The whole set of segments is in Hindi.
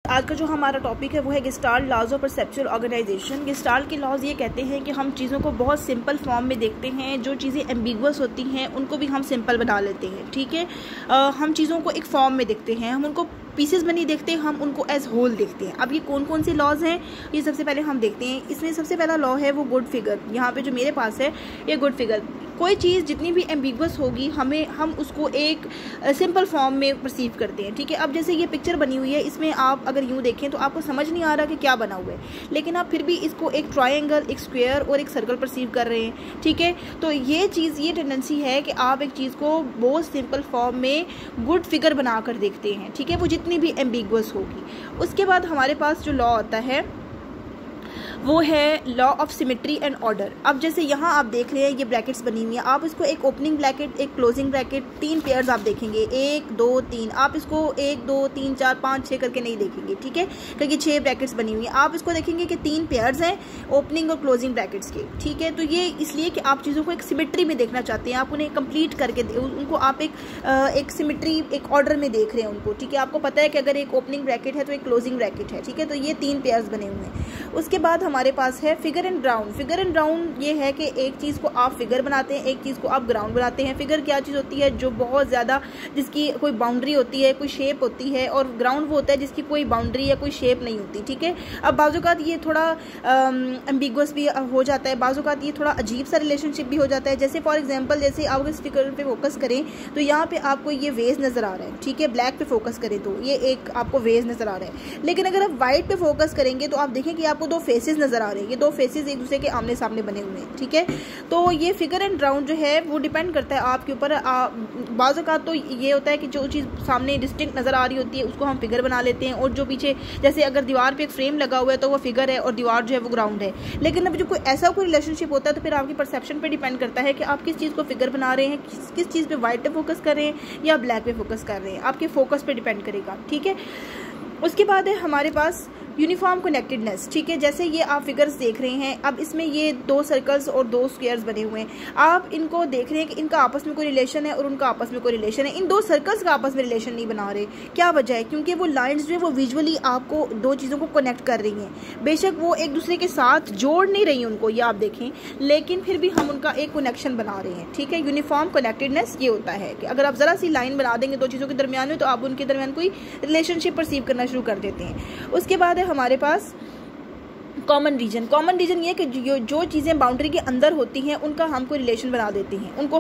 आज का जो हमारा टॉपिक है वो है Gestalt laws of perceptual organization. Gestalt के लॉज ये कहते हैं कि हम चीज़ों को बहुत सिंपल फॉर्म में देखते हैं, जो चीज़ें एम्बिगुअस होती हैं उनको भी हम सिंपल बना लेते हैं। ठीक है, हम चीज़ों को एक फॉर्म में देखते हैं, हम उनको पीसेस बनी देखते हैं, हम उनको एज होल देखते हैं। अब ये कौन कौन से लॉज हैं ये सबसे पहले हम देखते हैं। इसमें सबसे पहला लॉ है वो गुड फिगर। यहाँ पे जो मेरे पास है ये गुड फिगर। कोई चीज़ जितनी भी एम्बिगुअस होगी हम उसको एक सिंपल फॉर्म में परसीव करते हैं। ठीक है, अब जैसे ये पिक्चर बनी हुई है, इसमें आप अगर यूँ देखें तो आपको समझ नहीं आ रहा कि क्या बना हुआ है, लेकिन आप फिर भी इसको एक ट्रायंगल, एक स्क्वायर और एक सर्कल परसीव कर रहे हैं। ठीक है, तो ये टेंडेंसी है कि आप एक चीज़ को बहुत सिंपल फॉर्म में गुड फिगर बनाकर देखते हैं। ठीक है, वो जितनी भी एम्बिगुअस होगी। उसके बाद हमारे पास जो लॉ आता है वो है law of symmetry and order. अब जैसे यहाँ आप देख रहे हैं ये ब्रैकेट्स बनी हुई हैं, आप इसको एक ओपनिंग ब्रैकेट, एक क्लोजिंग ब्रैकेट, 3 पेयर्स आप देखेंगे, 1 2 3। आप इसको 1 2 3 4 5 6 करके नहीं देखेंगे। ठीक है, क्योंकि 6 ब्रैकेट्स बनी हुई हैं। आप इसको देखेंगे कि 3 पेयर्स हैं ओपनिंग और क्लोजिंग ब्रैकेट्स के। ठीक है, तो ये इसलिए कि आप चीज़ों को एक सिमेट्री में देखना चाहते हैं, आप उन्हें कंप्लीट करके उनको आप एक सिमेट्री, एक ऑर्डर में देख रहे हैं उनको। ठीक है, आपको पता है कि अगर एक ओपनिंग ब्रैकेट है तो एक क्लोजिंग ब्रैकेट है। ठीक है, तो ये 3 पेयर्स बने हुए हैं। उसके बाद हमारे पास है figure and ground. Figure and ground ये है कि एक चीज़ को आप फिगर बनाते हैं, एक चीज़ को आप ग्राउंड बनाते हैं। फिगर क्या चीज़ होती है? जो बहुत ज़्यादा, जिसकी कोई बाउंड्री होती है, कोई शेप होती है, और ग्राउंड वो होता है जिसकी कोई बाउंड्री या कोई शेप नहीं होती। ठीक है, अब बाज़-औक़ात ये थोड़ा एम्बिगुअस भी हो जाता है, बाज़-औक़ात ये थोड़ा अजीब सा रिलेशनशिप भी हो जाता है। जैसे फॉर एग्जाम्पल, जैसे आप इस फिगर पे फोकस करें तो यहाँ पे आपको ये वेज नज़र आ रहा है। ठीक है, ब्लैक पे फोकस करें तो ये एक आपको वेज नज़र आ रहा है, लेकिन अगर आप वाइट पे फोकस करेंगे तो आप देखें कि आपको 2 फेसेस नज़र आ रहे हैं। ये 2 फेसेस एक दूसरे के आमने सामने बने हुए हैं। ठीक है, तो ये फिगर एंड ग्राउंड जो है वो डिपेंड करता है आपके ऊपर। बाज़-औक़ात तो ये होता है कि जो चीज़ सामने डिस्टिंक्ट नज़र आ रही होती है उसको हम फिगर बना लेते हैं, और जो पीछे, जैसे अगर दीवार पे एक फ्रेम लगा हुआ है तो वो फिगर है और दीवार जो है वो ग्राउंड है। लेकिन अब जो कोई ऐसा कोई रिलेशनशिप होता है तो फिर आपकी परसेप्शन पे डिपेंड करता है कि आप किस चीज़ को फिगर बना रहे हैं, किस चीज़ पे वाइट पे फोकस कर रहे हैं या ब्लैक पे फोकस कर रहे हैं, आपके फोकस पे डिपेंड करेगा। ठीक है, उसके बाद है हमारे पास यूनिफॉर्म कनेक्टेडनेस। ठीक है, जैसे ये आप फिगर्स देख रहे हैं, अब इसमें ये 2 सर्कल्स और 2 स्क्वायर्स बने हुए हैं। आप इनको देख रहे हैं कि इनका आपस में कोई रिलेशन है और उनका आपस में कोई रिलेशन है। इन 2 सर्कल्स का आपस में रिलेशन नहीं बना रहे। क्या वजह है? क्योंकि वो लाइंस जो है वो विजुअली आपको 2 चीज़ों को कनेक्ट कर रही हैं। बेशक वो एक दूसरे के साथ जोड़ नहीं रही उनको, ये आप देखें, लेकिन फिर भी हम उनका एक कनेक्शन बना रहे हैं। ठीक है, यूनिफॉर्म कनेक्टेडनेस ये होता है कि अगर आप ज़रा सी लाइन बना देंगे 2 चीज़ों के दरमियान में तो आप उनके दरमियान कोई रिलेशनशिप परसीव करना शुरू कर देते हैं। उसके बाद है हमारे पास कॉमन रीजन। कॉमन रीजन ये कि जो चीज़ें बाउंड्री के अंदर होती हैं उनका हम कोई रिलेशन बना देते हैं, उनको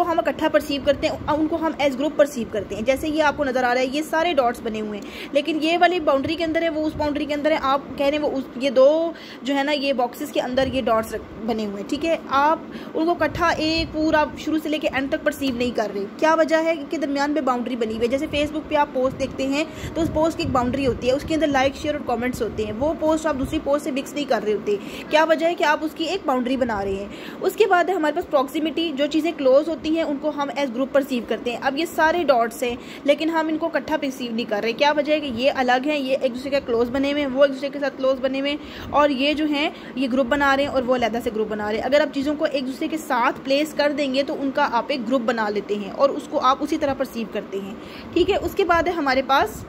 हम इकट्ठा परसीव करते हैं, उनको हम एज ग्रुप परसीव करते हैं। जैसे ये आपको नज़र आ रहा है, ये सारे डॉट्स बने हुए हैं, लेकिन ये वाली बाउंड्री के अंदर है, वो उस बाउंड्री के अंदर है। आप कह रहे हैं वो ये 2 जो है ना, ये बॉक्सेस के अंदर ये डॉट्स बने हुए हैं। ठीक है, आप उनको इकट्ठा एक पूरा शुरू से लेकर एंड तक परसीव नहीं कर रहे। क्या वजह है? कि दरमियान में बाउंड्री बनी हुई है। जैसे फेसबुक पे आप पोस्ट देखते हैं तो उस पोस्ट की एक बाउंड्री होती है, उसके अंदर लाइक, शेयर और कमेंट्स होते हैं। वो पोस्ट आप दूसरी पोस्ट से मिक्स नहीं कर रहे होते। क्या वजह है? कि आप उसकी एक बाउंड्री बना रहे हैं। उसके बाद है हमारे पास प्रॉक्सिमिटी। जो चीज़ें क्लोज होती हैं उनको हम एज ग्रुप परसीव करते हैं। अब ये सारे डॉट्स हैं लेकिन हम इनको इकट्ठा परसीव नहीं कर रहे। क्या वजह है? कि ये अलग हैं, ये एक दूसरे के क्लोज बने हुए हैं, वो एक दूसरे के साथ क्लोज बने हुए हैं, और ये जो हैं ये ग्रुप बना रहे हैं और वो अलग से ग्रुप बना रहे हैं। अगर आप चीज़ों को एक दूसरे के साथ प्लेस कर देंगे तो उनका आप एक ग्रुप बना लेते हैं और उसको आप उसी तरह परसीव करते हैं। ठीक है, उसके बाद है हमारे पास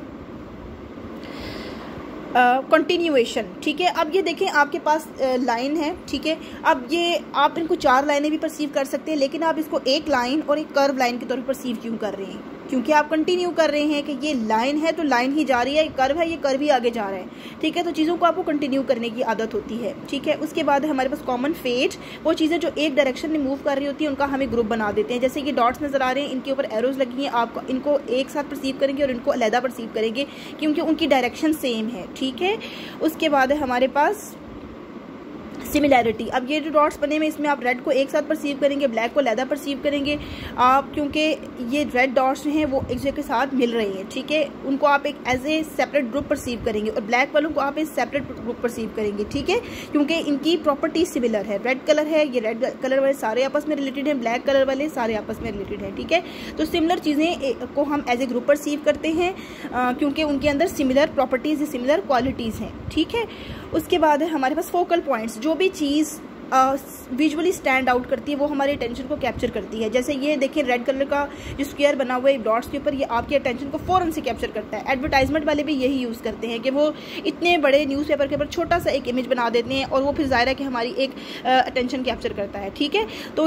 कंटिन्यूएशन। ठीक है, अब ये देखें आपके पास लाइन है। ठीक है, अब ये आप इनको 4 लाइनें भी परसीव कर सकते हैं, लेकिन आप इसको एक लाइन और एक कर्व लाइन के तौर पर परसीव क्यों कर रहे हैं? क्योंकि आप कंटिन्यू कर रहे हैं कि ये लाइन है तो लाइन ही जा रही है, कर्व है ये कर्व ही आगे जा रहा है। ठीक है, तो चीज़ों को आपको कंटिन्यू करने की आदत होती है। ठीक है, उसके बाद हमारे पास कॉमन फेट। वो चीज़ें जो एक डायरेक्शन में मूव कर रही होती हैं उनका हमें ग्रुप बना देते हैं। जैसे ये डॉट्स नज़र आ रहे हैं, इनके ऊपर एरोज लगी हैं, आप इनको एक साथ परसीव करेंगे और इनको अलहदा परसीव करेंगे क्योंकि उनकी डायरेक्शन सेम है। ठीक है, उसके बाद है हमारे पास सिमिलैरिटी। अब ये जो डॉट्स बने हुए इसमें आप रेड को एक साथ परसीव करेंगे, ब्लैक को अलहदा परसीव करेंगे आप, क्योंकि ये रेड डॉट्स हैं वो एक दूसरे के साथ मिल रहे हैं। ठीक है, उनको आप एक as a separate group perceive करेंगे और ब्लैक वालों को आप एक सेपरेट ग्रुप परसीव करेंगे। ठीक है, क्योंकि इनकी प्रॉपर्टी सिमिलर है। रेड कलर है, ये रेड कलर वाले सारे आपस में रिलेटेड हैं, ब्लैक कलर वाले सारे आपस में रिलेटेड हैं। ठीक है, तो सिमिलर चीज़ें को हम एज ए ग्रुप परसीव करते हैं क्योंकि उनके अंदर सिमिलर प्रॉपर्टीज़, सिमिलर क्वालिटीज़ हैं। ठीक है, उसके बाद है हमारे पास फोकल पॉइंट्स। जो भी चीज़ विजुअली स्टैंड आउट करती है, वो हमारी अटेंशन को कैप्चर करती है। जैसे ये देखिए रेड कलर का जो स्क्वायर बना हुआ है डॉट्स के ऊपर, ये आपकी अटेंशन को फ़ौरन से कैप्चर करता है। एडवर्टाइजमेंट वाले भी यही यूज़ करते हैं कि वो इतने बड़े न्यूज़पेपर के ऊपर छोटा सा एक इमेज बना देते हैं और वो फिर ज़ाहिर है कि हमारी एक अटेंशन कैप्चर करता है। ठीक है, तो